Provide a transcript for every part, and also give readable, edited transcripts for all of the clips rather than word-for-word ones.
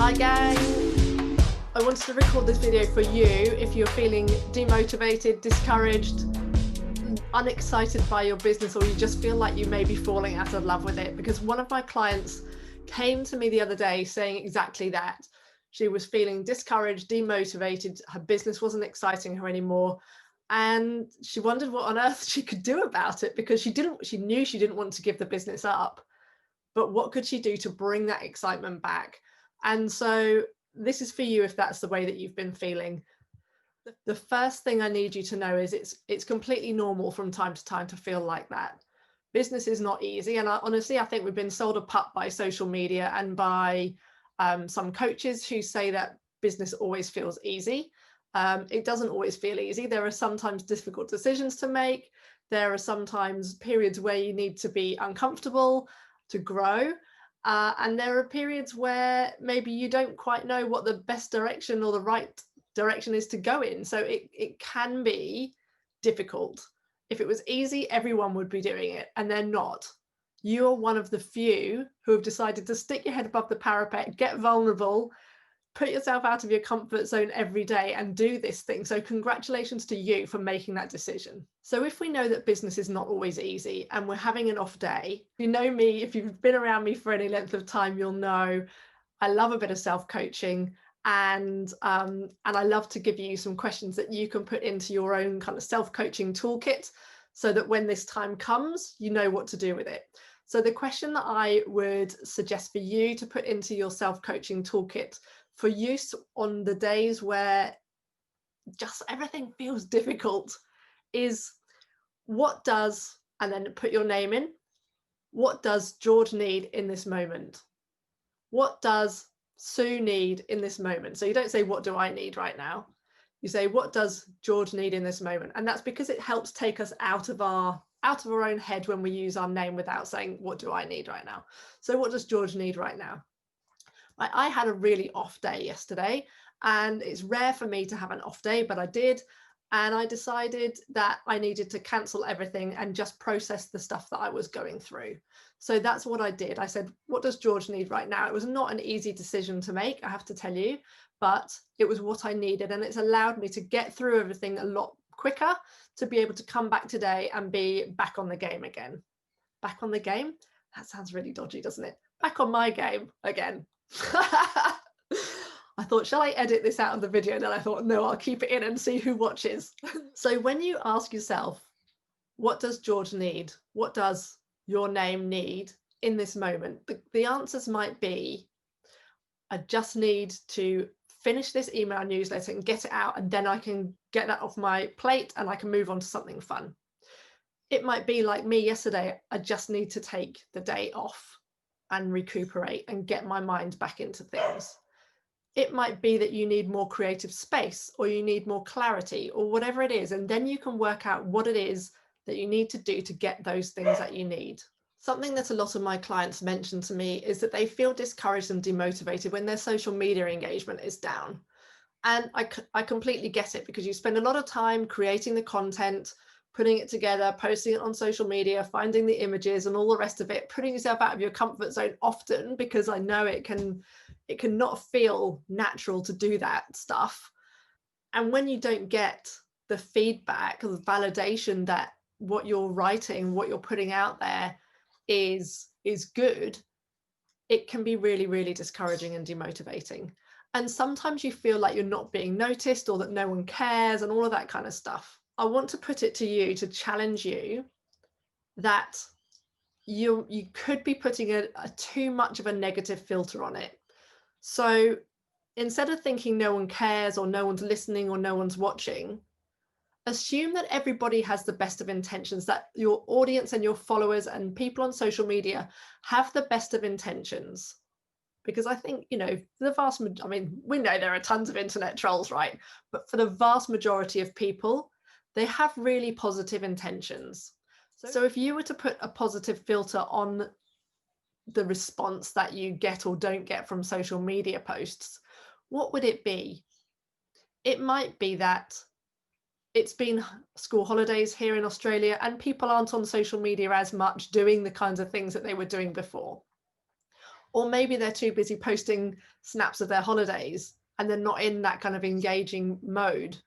Hi gang, I wanted to record this video for you if you're feeling demotivated, discouraged, unexcited by your business, or you just feel like you may be falling out of love with it. Because one of my clients came to me the other day saying exactly that. She was feeling discouraged, demotivated, her business wasn't exciting her anymore, and she wondered what on earth she could do about it, because she knew she didn't want to give the business up, but what could she do to bring that excitement back? And so this is for you if that's the way that you've been feeling. The first thing I need you to know is it's completely normal from time to time to feel like that. Business is not easy, and honestly, I think we've been sold a pup by social media and by some coaches who say that business always feels easy. It doesn't always feel easy. There are sometimes difficult decisions to make. There are sometimes periods where you need to be uncomfortable to grow. And there are periods where maybe you don't quite know what the best direction or the right direction is to go in. So it can be difficult. If it was easy, everyone would be doing it, and they're not. You're one of the few who have decided to stick your head above the parapet, get vulnerable, put yourself out of your comfort zone every day and do this thing. So congratulations to you for making that decision. So if we know that business is not always easy and we're having an off day, you know me, if you've been around me for any length of time, you'll know I love a bit of self-coaching, and I love to give you some questions that you can put into your own kind of self-coaching toolkit so that when this time comes, you know what to do with it. So the question that I would suggest for you to put into your self-coaching toolkit for use on the days where just everything feels difficult is, what does, and then put your name in, what does George need in this moment? What does Sue need in this moment? So you don't say, what do I need right now? You say, what does George need in this moment? And that's because it helps take us out of our own head when we use our name without saying, what do I need right now? So what does George need right now? I had a really off day yesterday, and it's rare for me to have an off day, but I did. And I decided that I needed to cancel everything and just process the stuff that I was going through. So that's what I did. I said, what does George need right now? It was not an easy decision to make, I have to tell you, but it was what I needed. And it's allowed me to get through everything a lot quicker, to be able to come back today and be back on the game again. Back on the game? That sounds really dodgy, doesn't it? Back on my game again. I thought, shall I edit this out of the video? And then I thought, no, I'll keep it in and see who watches. So when you ask yourself, what does George need? What does your name need in this moment? The answers might be, I just need to finish this email newsletter and get it out, and then I can get that off my plate and I can move on to something fun. It might be like me yesterday, I just need to take the day off and recuperate and get my mind back into things. It might be that you need more creative space, or you need more clarity, or whatever it is, and then you can work out what it is that you need to do to get those things that you need. Something that a lot of my clients mention to me is that they feel discouraged and demotivated when their social media engagement is down. And I completely get it, because you spend a lot of time creating the content, putting it together, posting it on social media, finding the images and all the rest of it, putting yourself out of your comfort zone often, because I know it can not feel natural to do that stuff. And when you don't get the feedback or the validation that what you're writing, what you're putting out there is good, it can be really, really discouraging and demotivating. And sometimes you feel like you're not being noticed, or that no one cares, and all of that kind of stuff. I want to put it to you, to challenge you, that you could be putting a too much of a negative filter on it. So instead of thinking no one cares, or no one's listening, or no one's watching, assume that everybody has the best of intentions, that your audience and your followers and people on social media have the best of intentions. Because I think, we know there are tons of internet trolls, right? But for the vast majority of people, they have really positive intentions. So if you were to put a positive filter on the response that you get or don't get from social media posts, what would it be? It might be that it's been school holidays here in Australia and people aren't on social media as much doing the kinds of things that they were doing before. Or maybe they're too busy posting snaps of their holidays and they're not in that kind of engaging mode.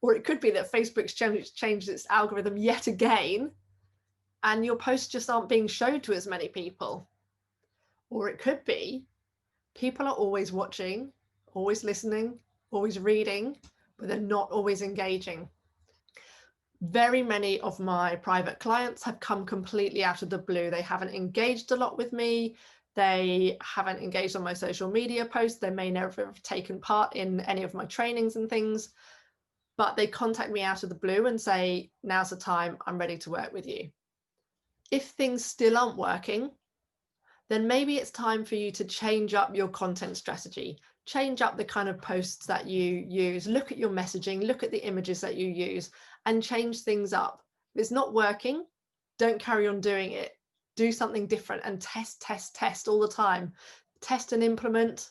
Or it could be that Facebook's changed its algorithm yet again and your posts just aren't being shown to as many people. Or it could be people are always watching, always listening, always reading, but they're not always engaging. Very many of my private clients have come completely out of the blue. They haven't engaged a lot with me. They haven't engaged on my social media posts. They may never have taken part in any of my trainings and things, but they contact me out of the blue and say, now's the time, I'm ready to work with you. If things still aren't working, then maybe it's time for you to change up your content strategy, change up the kind of posts that you use, look at your messaging, look at the images that you use, and change things up. If it's not working, don't carry on doing it. Do something different and test all the time. Test and implement,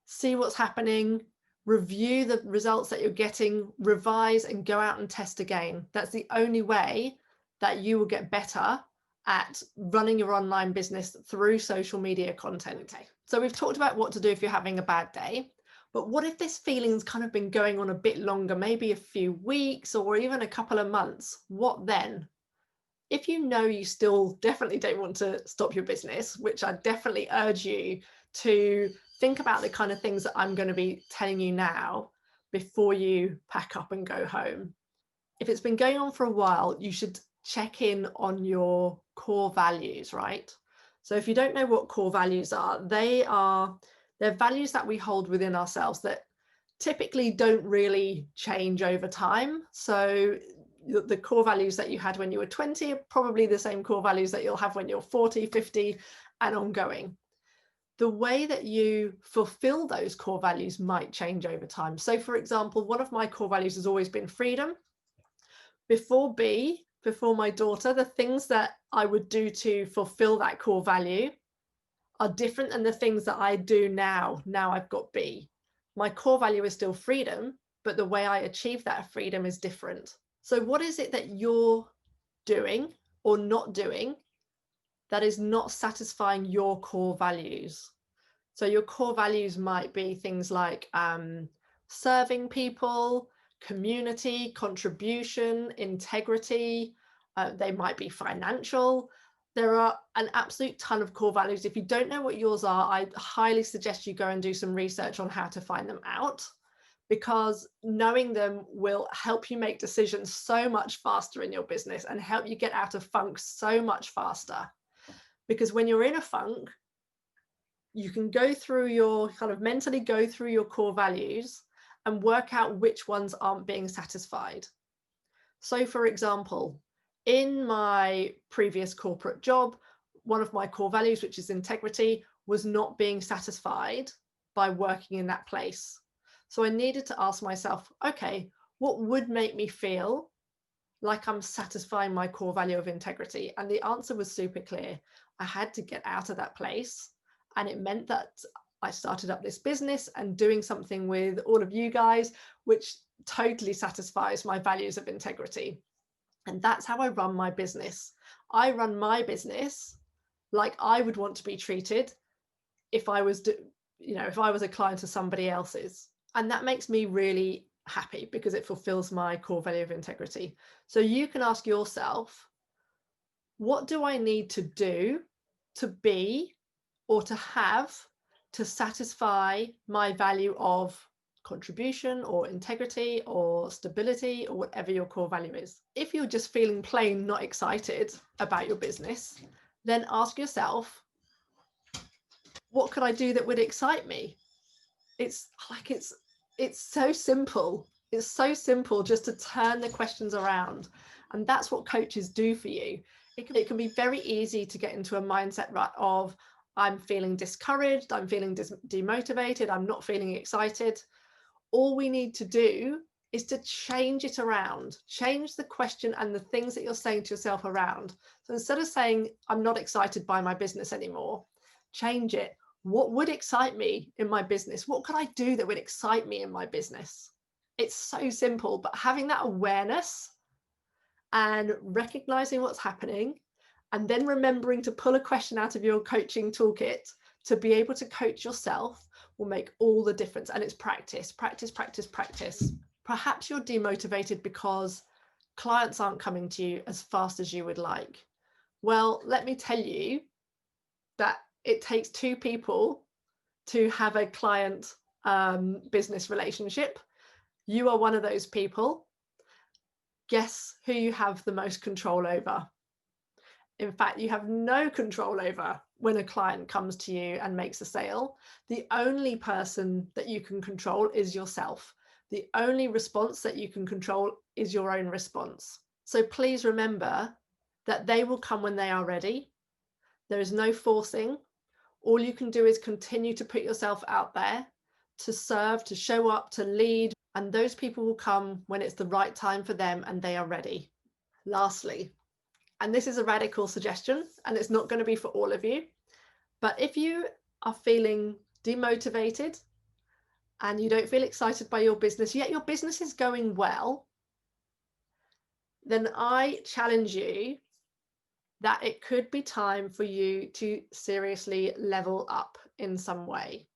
see what's happening, review the results that you're getting, revise and go out and test again. That's the only way that you will get better at running your online business through social media content. Okay. So we've talked about what to do if you're having a bad day, but what if this feeling's kind of been going on a bit longer, maybe a few weeks or even a couple of months? What then? If you know you still definitely don't want to stop your business, which I definitely urge you to think about the kind of things that I'm going to be telling you now before you pack up and go home. If it's been going on for a while, you should check in on your core values, right? So if you don't know what core values are, they're values that we hold within ourselves that typically don't really change over time. So the core values that you had when you were 20 are probably the same core values that you'll have when you're 40, 50 and ongoing. The way that you fulfill those core values might change over time. So for example, one of my core values has always been freedom. Before my daughter, the things that I would do to fulfill that core value are different than the things that I do now. Now I've got B. My core value is still freedom, but the way I achieve that freedom is different. So what is it that you're doing or not doing that is not satisfying your core values? So your core values might be things like serving people, community, contribution, integrity. They might be financial. There are an absolute ton of core values. If you don't know what yours are, I highly suggest you go and do some research on how to find them out, because knowing them will help you make decisions so much faster in your business and help you get out of funk so much faster. Because when you're in a funk, you can go through your mentally go through your core values and work out which ones aren't being satisfied. So for example, in my previous corporate job, one of my core values, which is integrity, was not being satisfied by working in that place. So I needed to ask myself, okay, what would make me feel like I'm satisfying my core value of integrity? And the answer was super clear. I had to get out of that place. And it meant that I started up this business and doing something with all of you guys, which totally satisfies my values of integrity. And that's how I run my business. I run my business like I would want to be treated if I was, if I was a client of somebody else's. And that makes me really happy because it fulfills my core value of integrity. So you can ask yourself, what do I need to do to be or to have to satisfy my value of contribution or integrity or stability or whatever your core value is? If you're just feeling plain not excited about your business, then ask yourself, what could I do that would excite me? It's so simple. It's so simple just to turn the questions around. And that's what coaches do for you. It can be very easy to get into a mindset rut of, I'm feeling discouraged, I'm feeling demotivated, I'm not feeling excited. All we need to do is to change it around, change the question and the things that you're saying to yourself around. So instead of saying, I'm not excited by my business anymore, change it. What would excite me in my business? What could I do that would excite me in my business? It's so simple, but having that awareness and recognizing what's happening, and then remembering to pull a question out of your coaching toolkit To be able to coach yourself will make all the difference. And it's practice, practice, practice, practice. Perhaps you're demotivated because clients aren't coming to you as fast as you would like. Well, let me tell you that it takes two people to have a client business relationship. You are one of those people. Guess who you have the most control over? In fact, you have no control over when a client comes to you and makes a sale. The only person that you can control is yourself. The only response that you can control is your own response. So please remember that they will come when they are ready. There is no forcing. All you can do is continue to put yourself out there, to serve, to show up, to lead, and those people will come when it's the right time for them and they are ready. Lastly, and this is a radical suggestion, and it's not going to be for all of you, but if you are feeling demotivated and you don't feel excited by your business, yet your business is going well, then I challenge you that it could be time for you to seriously level up in some way.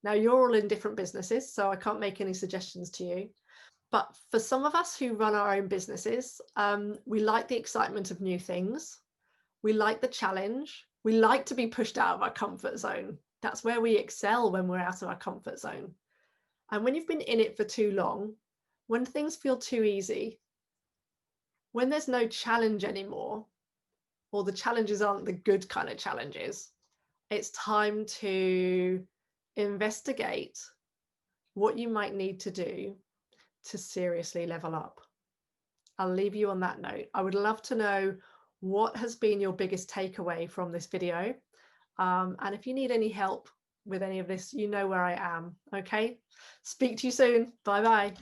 Now, you're all in different businesses, so I can't make any suggestions to you. But for some of us who run our own businesses, we like the excitement of new things. We like the challenge. We like to be pushed out of our comfort zone. That's where we excel, when we're out of our comfort zone. And when you've been in it for too long, when things feel too easy, when there's no challenge anymore, or the challenges aren't the good kind of challenges, it's time to investigate what you might need to do to seriously level up. I'll leave you on that note. I would love to know what has been your biggest takeaway from this video. And if you need any help with any of this, you know where I am. Okay? Speak to you soon. Bye-bye.